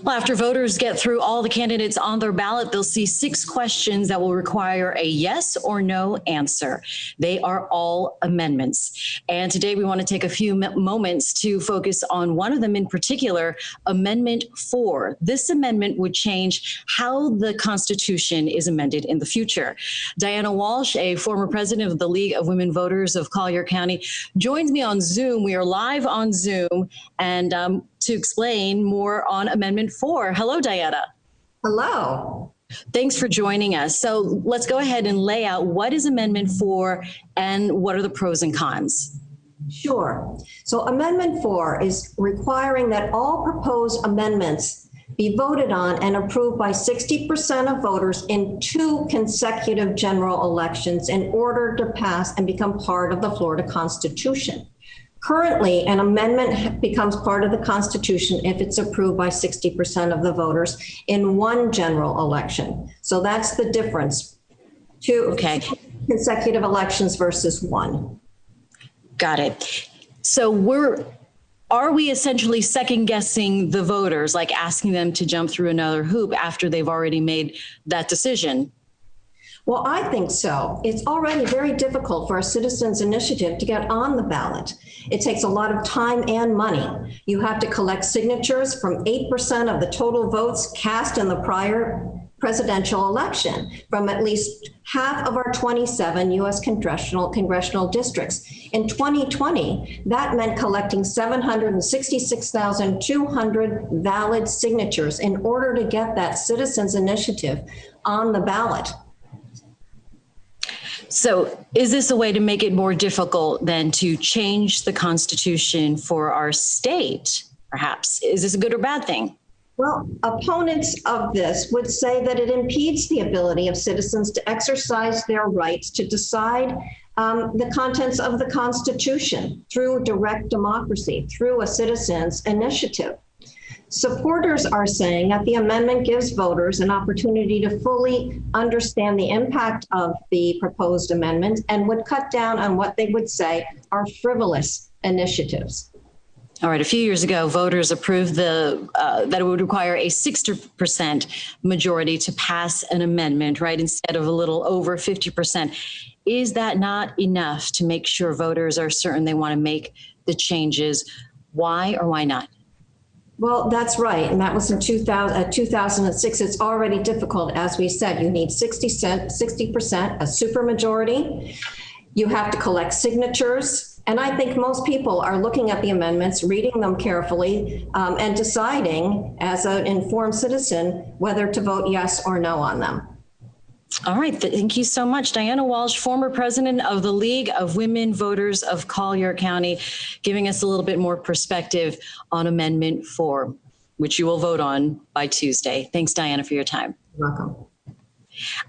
Well, after voters get through all the candidates on their ballot, they'll see 6 questions that will require a yes or no answer. They are all amendments. And today we want to take a few moments to focus on one of them in particular, Amendment 4. This amendment would change how the Constitution is amended in the future. Diana Walsh, a former president of the League of Women Voters of Collier County, joins me on Zoom. We are live on Zoom and to explain more on Amendment 4. Hello, Diana. Hello. Thanks for joining us. So let's go ahead and lay out what is Amendment 4 and what are the pros and cons. Sure. So Amendment 4 is requiring that all proposed amendments be voted on and approved by 60% of voters in 2 consecutive general elections in order to pass and become part of the Florida Constitution. Currently, an amendment becomes part of the Constitution if it's approved by 60% of the voters in 1 general election. So that's the difference. 2 consecutive elections versus 1. Got it. So are we essentially second guessing the voters, like asking them to jump through another hoop after they've already made that decision? Well, I think so. It's already very difficult for a citizens' initiative to get on the ballot. It takes a lot of time and money. You have to collect signatures from 8% of the total votes cast in the prior presidential election from at least half of our 27 U.S. congressional districts. In 2020, that meant collecting 766,200 valid signatures in order to get that citizens' initiative on the ballot. So is this a way to make it more difficult than to change the Constitution for our state, perhaps? Is this a good or bad thing? Well, opponents of this would say that it impedes the ability of citizens to exercise their rights to decide the contents of the Constitution through direct democracy, through a citizens' initiative. Supporters are saying that the amendment gives voters an opportunity to fully understand the impact of the proposed amendment and would cut down on what they would say are frivolous initiatives. All right. A few years ago, voters approved that it would require a 60% majority to pass an amendment, right, instead of a little over 50%. Is that not enough to make sure voters are certain they want to make the changes? Why or why not? Well, that's right. And that was in 2006. It's already difficult. As we said, you need 60%, a supermajority. You have to collect signatures. And I think most people are looking at the amendments, reading them carefully, and deciding as an informed citizen whether to vote yes or no on them. All right. Thank you so much. Diana Walsh, former president of the League of Women Voters of Collier County, giving us a little bit more perspective on Amendment 4, which you will vote on by Tuesday. Thanks, Diana, for your time. You're welcome.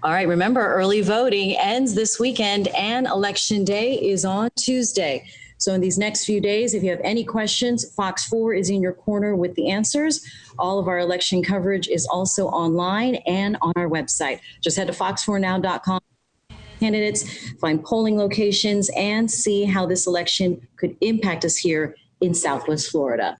All right. Remember, early voting ends this weekend and Election Day is on Tuesday. So in these next few days, if you have any questions, Fox 4 is in your corner with the answers. All of our election coverage is also online and on our website. Just head to fox4now.com. Candidates, find polling locations, and see how this election could impact us here in Southwest Florida.